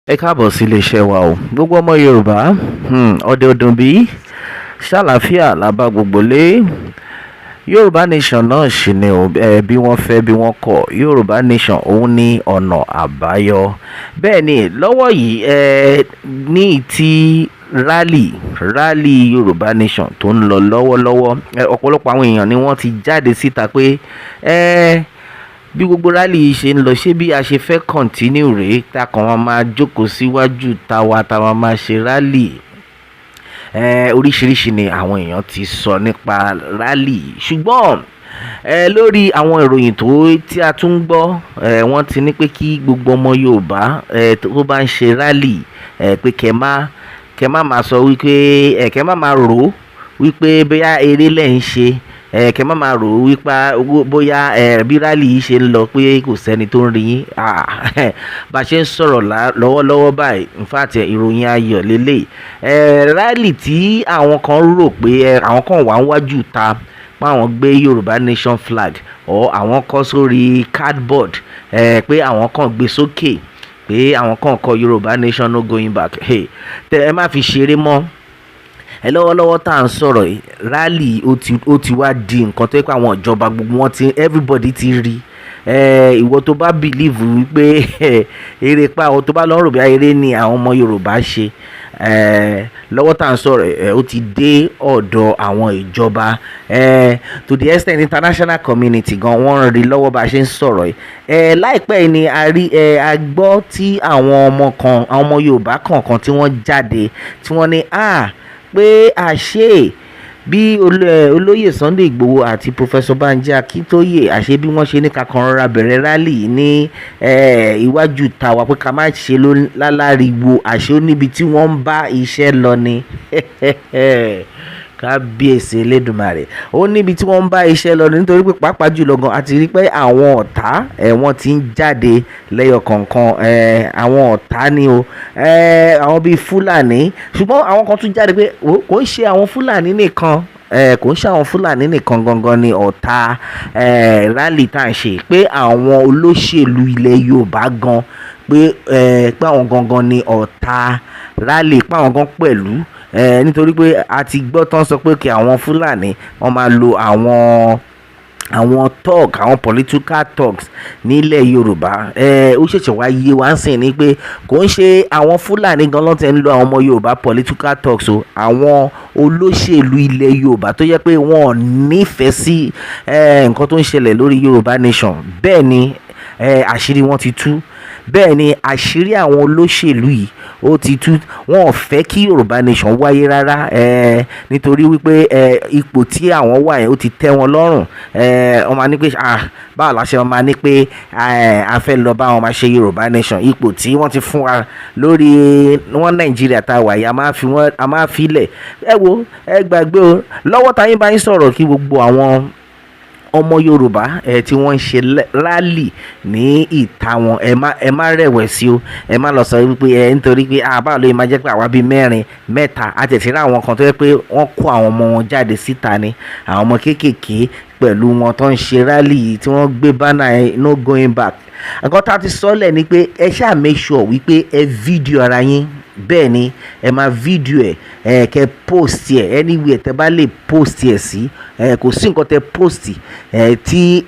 Ẹ káàbọ̀ sí iléeṣẹ́ wa o. Gbogbo ọmọ Yorùbá, ọdẹ ọdún bí ṣàlàáfíà la bá gbogbo lé. Yorùbá nation náà sì ni o, bí wọ́n fẹ́ bí wọ́n kọ̀. Yorùbá nation òun ní ọ̀nà àbáyọ. Bẹ́ẹ̀ ni lọ́wọ́ yìí ní ti rally Yorùbá nation tó ń lọ lọ́wọ́lọ́wọ́. Ọ̀pọ̀lọpọ̀ àwọn èèyàn ni wọ́n ti jáde síta pé bí gbogbo rally yìí ṣe ń lọ, ṣé bí a ṣe fẹ́ continue rèé ta kàn máa jókòó síwájú táwa máa ṣe rally. Oríṣiríṣi ni àwọn èèyàn ti sọ nípa rally, ṣùgbọ́n lórí àwọn ìròyìn tí a tún gbọ́, wọ́n ti ní pé kí gbogbo ọmọ Yorùbá tó bá ń ṣe rally pé kẹ́ má máa sọ wípé kẹ́ má máa rò wípé bóyá eré lẹ́ ń ṣe, kẹ́ má máa rò wípé bóyá bí rally yìí ṣe ń lọ pé kò sẹ́ni tó ń rí yín. Bá a ṣe ń sọ̀rọ̀ lọ́wọ́lọ́wọ́ báyìí, in fact ìròyìn ayọ̀ lélẹ̀. Rally tí àwọn kan rò pé àwọn kan wà níwájú ta pé àwọn gbé Yorùbá nation flag àwọn kọ sórí cardboard, pé àwọn kan gbé sókè pé àwọn kan kọ Yorùbá nation no going back. Ẹ má fi ṣeré mọ́. Lọ́wọ́lọ́wọ́ tá à ń sọ̀rọ̀ yìí, rally ó ti wá di nǹkan tó yẹ pé àwọn ìjọba gbogbo wọn everybody ti rí. Ìwọ tó bá believe wípé eré pa àwọn tó bá lọ́rùn bí eré ni àwọn ọmọ Yorùbá ṣe, lọ́wọ́ tá à ń sọ̀rọ̀ ó ti dé ọ̀dọ̀ àwọn ìjọba, to the extent international community gan wọ́n rí lọ́wọ́ bá a ṣe ń sọ̀rọ̀ yìí. Láìpẹ́ ni a gbọ́ tí àwọn ọmọ Yorùbá kọ̀ọ̀kan tí wọ́n jáde tí wọ́n ní pé àṣé bí olóyè Sunday Igboho àti Professor Banji Akintoye àṣé bí wọ́n ṣe ní kankan rọra bẹ̀rẹ̀ rally ní iwájú tàwa pé ká má ṣe láláriwo, àṣé ó níbi tí wọ́n ń bá iṣẹ́ lọ ni. Kábíyèsí Elédùmarè, ó níbi tí wọ́n ń bá iṣẹ́ lọ nítorí pé pàápàá jùlọ gan a ti rí pé àwọn ọ̀tá wọ́n ti ń jáde lẹ́yọ kọ̀ọ̀kan. Àwọn ọ̀tá ni o, àwọn bíi Fulani, ṣùgbọ́n àwọn kan tún jáde pé kò ń ṣe àwọn Fulani nìkan, kò ń ṣe àwọn Fulani nìkan gangan ni ọ̀tá rally tá à ń ṣe, pé àwọn olóṣèlú ilẹ̀ Yorùbá gan pé àwọn gangan ni ọ̀tá rally, pé àwọn gan pẹ̀lú. Nítorí pé a ti gbọ́ tán sọ pé kí àwọn Fulani wọ́n máa lo àwọn political talks nílẹ̀ Yorùbá. Ó ṣẹ̀ṣẹ̀ wá yé wa ń sìn ní pé kò ń ṣe àwọn Fulani gan ló ti ń lo àwọn ọmọ Yorùbá political talks o, àwọn olóṣèlú ilẹ̀ Yorùbá tó yẹ pé wọ́n ò nífẹ̀ẹ́ sí nǹkan tó ń ṣẹlẹ̀ lórí Yorùbá nation. Bẹ́ẹ̀ ni àṣírí wọn ti tú. Bẹ́ẹ̀ ni àṣírí àwọn olóṣèlú yìí ó ti tú. Wọn ò fẹ́ kí Yorùbá nation wáyé rárá, nítorí wípé ipò tí àwọn wà yẹn ó ti tẹ́ wọn lọ́rùn. Wọ́n máa ní pé báwo la ṣe máa ní pé a fẹ́ lọ bá wọn máa ṣe Yorùbá nation, ipò tí wọ́n ti fún wa lórí wọn Nàìjíríà tá a wà yìí a máa fi lẹ̀. Ẹ gbàgbé o, lọ́wọ́ táyín bá yín sọ̀rọ̀ kí gbogbo àwọn ọmọ Yorùbá tí wọ́n ń ṣe rally ní ìta wọn, ẹ má rẹ̀wẹ̀sì o, ẹ má lọ sọ wípé nítorí pé báwo ló máa jẹ́ pé àwa bíi mẹ́rin mẹ́ta àtẹ̀tẹ̀ rí àwọn kan tó yẹ pé wọ́n kó àwọn ọmọ wọn jáde síta ni, àwọn ọmọ kéékèèké pẹ̀lú wọn tó ń ṣe rally tí wọ́n gbé banner no going back. Nǹkan tá a ti sọ́lẹ̀ ni pé ẹ ṣáà make sure wípé ẹ fídíò ara yín. Bẹ́ẹ̀ ni ẹ máa fídíò kẹ́ post anywhere tẹ́ bá lè post sí. Kò sí nǹkan tẹ́ post tí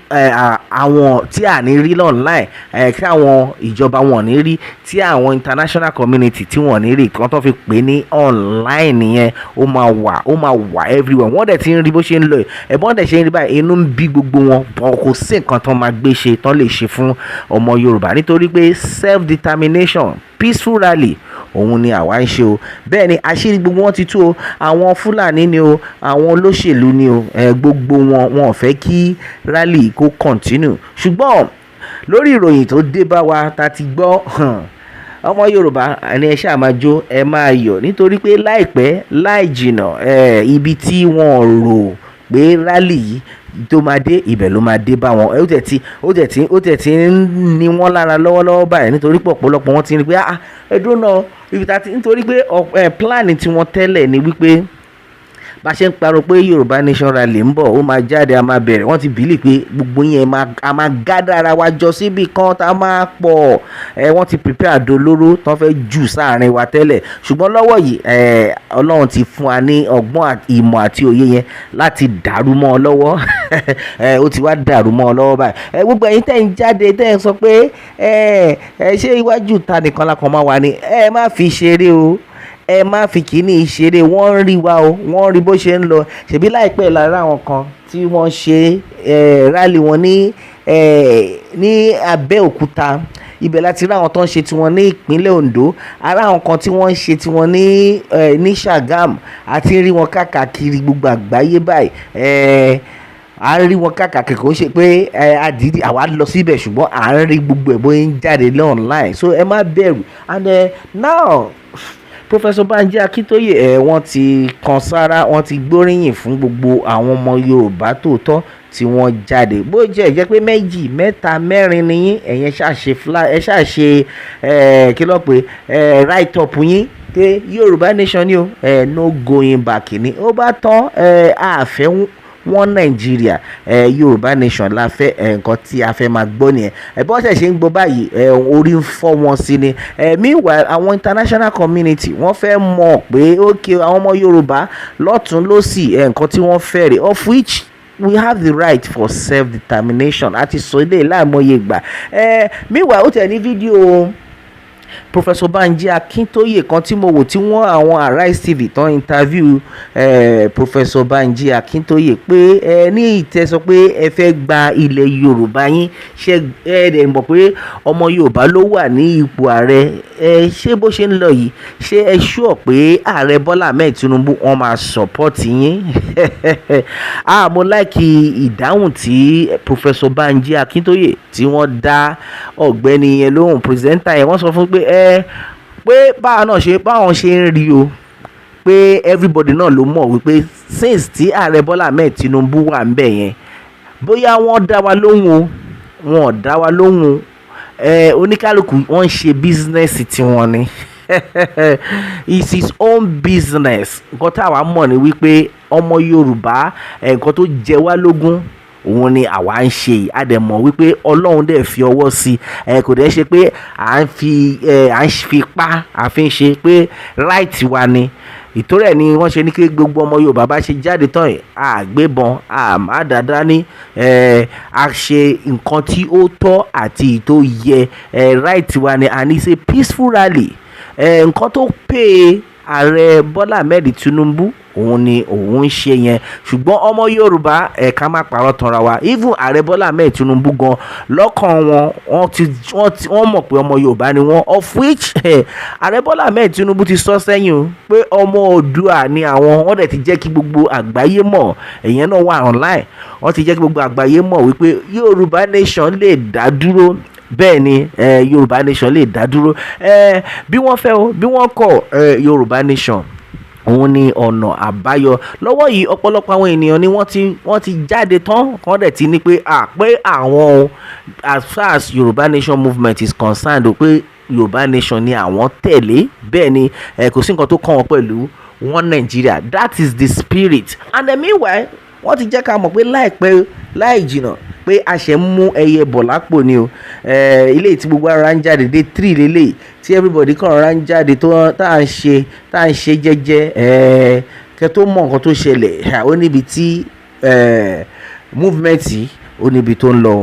àwọn tí à ní rí online, kí àwọn ìjọba wọn ní rí, tí àwọn international community tí wọ́n ní rí, kan tó fi pè ní online nìyẹn. Ó máa wà everywhere. Wọ́n dẹ̀ ti ń rí bó ṣe ń lọ ẹ̀bọ́n dẹ̀ ṣe ń rí báyìí, inú ń bí gbogbo wọn. Kò sí nǹkan tó máa gbé ṣe tán lè ṣe fún ọmọ Yorùbá, nítorí pé self determination peaceful rally òun ni àwa ń ṣe o. Bẹ́ẹ̀ ni àṣírí gbogbo wọn ti tú o. Àwọn Fulani ni o, àwọn olóṣèlú ni o, gbogbo wọn ò fẹ́ kí rally kó continue. Ṣùgbọ́n lórí ìròyìn tó dé bá wa ta ti gbọ́, ọmọ Yorùbá ni ẹ ṣáà máa jó, ẹ máa yọ̀, nítorí pé láìpẹ́ láì jìnnà ibi tí wọ́n rò pé rally yìí tó máa dé, ibẹ̀ ló máa dé bá wọn. Ó tẹ̀ tí ń ní wọ́n lára lọ́wọ́lọ́wọ́ báyìí, nítorí pé ọ̀pọ̀lọpọ̀ wọn ti rí pé ẹdún náà ibi tá ti, nítorí pé plan tí wọ́n tẹ́lẹ̀ ni wípé bá ṣe ń parọ́ pé Yorùbá Nation rally ń bọ̀ ó máa jáde a máa bẹ̀rẹ̀ wọ́n ti bìlì pé gbogbo yẹn a máa gádà ara wa jọ síbi kan tá a máa pọ̀ wọ́n ti prepare àdó olóró tán fẹ́ jù sáàrin wa tẹ́lẹ̀ ṣùgbọ́n lọ́wọ́ yìí Ọlọ́run ti fún wa ní ọgbọ́n ìmọ̀ àti òye yẹn láti dàrú mọ́ ọ lọ́wọ́ ó ti wá dàrú mọ́ ọ lọ́wọ́ báyìí gbogbo ẹ̀yin tẹ́ ń jáde tẹ́ ń sọ pé ṣé iwájú ta nìkan la kàn máa wà ní ẹ má fi ṣeré o ẹ má fi kíní ìṣeré wọ́n ń rí wa o wọ́n ń rí bó ṣe ń lọ ṣèbí láìpẹ́ lára àwọn kan tí wọ́n ṣe rálì wọn ní Abẹ́òkúta ibẹ̀ láti rí àwọn tó ń ṣe tiwọn ní ìpínlẹ̀ Ondo ara àwọn kan tí wọ́n ń ṣe tiwọn ní Ṣàgámù àti rí wọn káàkiri gbogbo àgbáyé báyìí à ń rí wọn káàkiri kò ń ṣe pé àdìdì àwa lọ síbẹ̀ ṣùgbọ́n à ń rí gbogbo ẹ̀ bóyá ń jáde online so ẹ má bẹ̀rù and now Professor Banji Akintoye wọ́n ti kan sára wọ́n ti gbóríyìn fún gbogbo àwọn ọmọ Yorùbá tòótọ́ tí wọ́n jáde bó jẹ́ pé méjì mẹ́ta mẹ́rin nìyí ẹ̀yẹn ṣàṣe kí ló pé right up yín pé Yorùbá Nation ni o no going back ni ó bá tán àfẹ́ wọn Nàìjíríà Yorùbá Nation la fẹ́ nǹkan tí a fẹ́ máa gbọ́ nìyẹn bí wọ́n ṣe ń gbọ́ báyìí orí ń fọ́ wọn sí ni meanwhile àwọn international community wọ́n fẹ́ mọ̀ pé okay àwọn ọmọ Yorùbá lọ́tún lósì nǹkan tí wọ́n fẹ́ rè of which we have the right for self-determination àti sọ ilé láìmọye ìgbà meanwhile ó tẹ̀ ní fídíò Professor Banji Akintoye kan tí mo wò tí wọ́n àwọn Arise TV tán interview Professor Banji Akintoye pé ní ìtẹ́sọ pé ẹ fẹ́ gba ilẹ̀ Yorùbá yín ṣe ẹ mọ̀ pé ọmọ Yorùbá ló wà ní ipò ààrẹ ṣé bó ṣe ń lọ yìí ṣé ẹ ṣúọ̀ pé ààrẹ Bọ́lá Ahmed Tinubu wọ́n máa support yín mo láìkí ìdáhùn tí Professor Banji Akintoye tí wọ́n dá ọ̀gbẹ́ni yẹn lóhùn pírẹsẹ́ńtà yẹn wọ́n sọ fún pé báwọn ṣe ń rí o pé everybody náà ló mọ̀ wípé since tí ààrẹ Bọ́lá Ahmed Tinubu wà ń bẹ̀ yẹn bóyá wọ́n dá wa lóhùn o wọn ò dá wa lóhùn oníkálukú wọ́n ń ṣe bísínẹ́sì tiwọn ni it's his own business nǹkan táwa mọ̀ ni wípé ọmọ Yorùbá nǹkan tó jẹ wá lógún òun ni àwa ń ṣe a dẹ̀ mọ̀ wípé Ọlọ́run dẹ̀ fi ọwọ́ sí kò dẹ̀ ṣe pé à ń fi pa àfi ń ṣe pé right wa ni ìtorí ẹ̀ ni wọ́n ṣe ní kí gbogbo ọmọ Yorùbá bá ṣe jáde tán yìí àgbébọn àmàdàdà ní a ṣe nǹkan tí ó tọ́ àti tó yẹ right wa ni and it's a peaceful rally nǹkan tó pè ààrẹ Bọ́lá Ahmed Tinubu òun ni òun ń ṣe yẹn ṣùgbọ́n ọmọ Yorùbá ká má parọ́ tanra wa even ààrẹ Bọ́lá Ahmed Tinubu gan lọ́kàn wọ́n mọ̀ pé ọmọ Yorùbá ni wọ́n of which ààrẹ Bọ́lá Ahmed Tinubu ti sọ sẹ́yìn o pé ọmọ Oòduà ni wọ́n dẹ̀ ti jẹ́ kí gbogbo àgbáyé mọ̀ èyàn náà wà online wọ́n ti jẹ́ kí gbogbo àgbáyé mọ̀ wípé Yorùbá Nation lè dá dúró bẹ́ẹ̀ ni Yorùbá Nation lè dá dúró bí wọ́n fẹ́ o bí wọ́n kọ̀ Yorùbá Nation òun ni ọ̀nà àbáyọ lọ́wọ́ yìí ọ̀pọ̀lọpọ̀ àwọn ènìyàn ni wọ́n ti jáde tán kán dẹ̀ ti ní pé àwọn as far as Yorùbá Nation movement is concerned o pé Yorùbá Nation ni àwọn tẹ̀lé bẹ́ẹ̀ ni kò sí nǹkan tó kàn wọ́n pẹ̀lú one Nigeria that is the spirit and meanwhile wọ́n ti jẹ́ ká mọ̀ pé láìpẹ́ láì jìnnà pé a ṣe ń mú ẹyẹ bọ̀ lápò ni o ilé tí gbogbo ara ń jáde dé 3 lélẹ̀ tí everybody kàn ara ń jáde tá à ń ṣe jẹ́jẹ́ kẹ́ tó mọ̀ nǹkan tó ṣẹlẹ̀ ó níbi tí movement yìí ó níbi tó ń lọ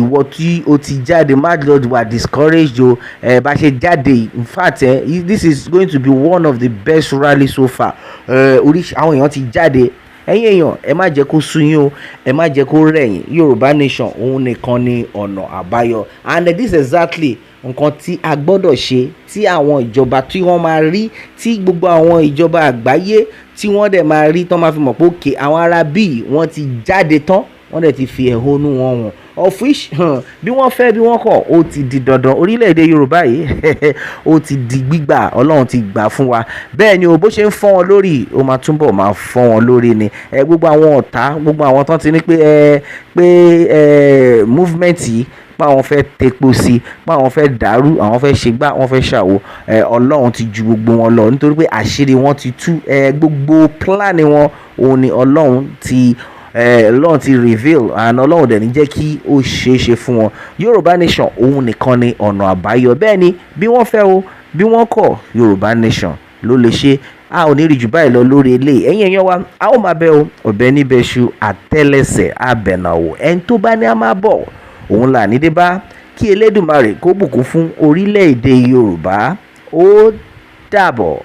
ìwọ tí o ti jáde mad lord were discouraged o bá ṣe jáde in fact this is going to be one of the best rally so far oríṣi àwọn èèyàn ti jáde ẹ̀yin èèyàn ẹ má jẹ́ kó sú yín o ẹ má jẹ́ kó rẹ̀yìn Yorùbá Nation òun nìkan ni ọ̀nà àbáyọ and this is exactly nǹkan tí a gbọ́dọ̀ ṣe tí àwọn ìjọba tí wọ́n máa rí tí gbogbo àwọn ìjọba àgbáyé tí wọ́n dẹ̀ máa rí tán máa fi mọ̀ pé òkè àwọn ará bíi wọ́n ti jáde tán wọ́n dẹ̀ ti fi ẹ̀hónú wọn hàn of which bí wọ́n fẹ́ bí wọ́n kọ̀ ó ti di dandan orílẹ̀-èdè Yorùbá yìí ó ti di gbígbà Ọlọ́run ti gbà fún wa bẹ́ẹ̀ ni o bó ṣe ń fọ́ wọn lórí ó máa túbọ̀ máa fọ́ wọn lórí ni gbogbo àwọn ọ̀tá gbogbo àwọn tán ti ní pé movement yìí páwọn fẹ́ tepo sí páwọn fẹ́ dàrú àwọn fẹ́ ṣe gbá wọn fẹ́ ṣàwo Ọlọ́run ti ju gbogbo wọn lọ nítorí pé àṣírí wọn ti tú gbogbo plan wọn òun ni Ọlọ́run ti reveal and Ọlọ́run dẹ̀ ní jẹ́ kí ó ṣeé ṣe fún wọn Yorùbá nation òun nìkan ni ọ̀nà àbáyọ bẹ́ẹ̀ ni bí wọ́n fẹ́ o bí wọ́n kọ̀ Yorùbá nation ló lè ṣe a ò ní rí jù báyìí lọ lórí eléyìí ẹ̀yin èèyàn wa a ó máa bẹ o ọ̀bẹ níbẹ̀ ṣu àtẹ́lẹsẹ̀ abẹ̀nàwò ẹni tó bá ní a máa bọ̀ òun là ní dé bá kí Elédùmarè kó bùkún fún orílẹ̀-èdè Yorùbá ó dàbọ̀.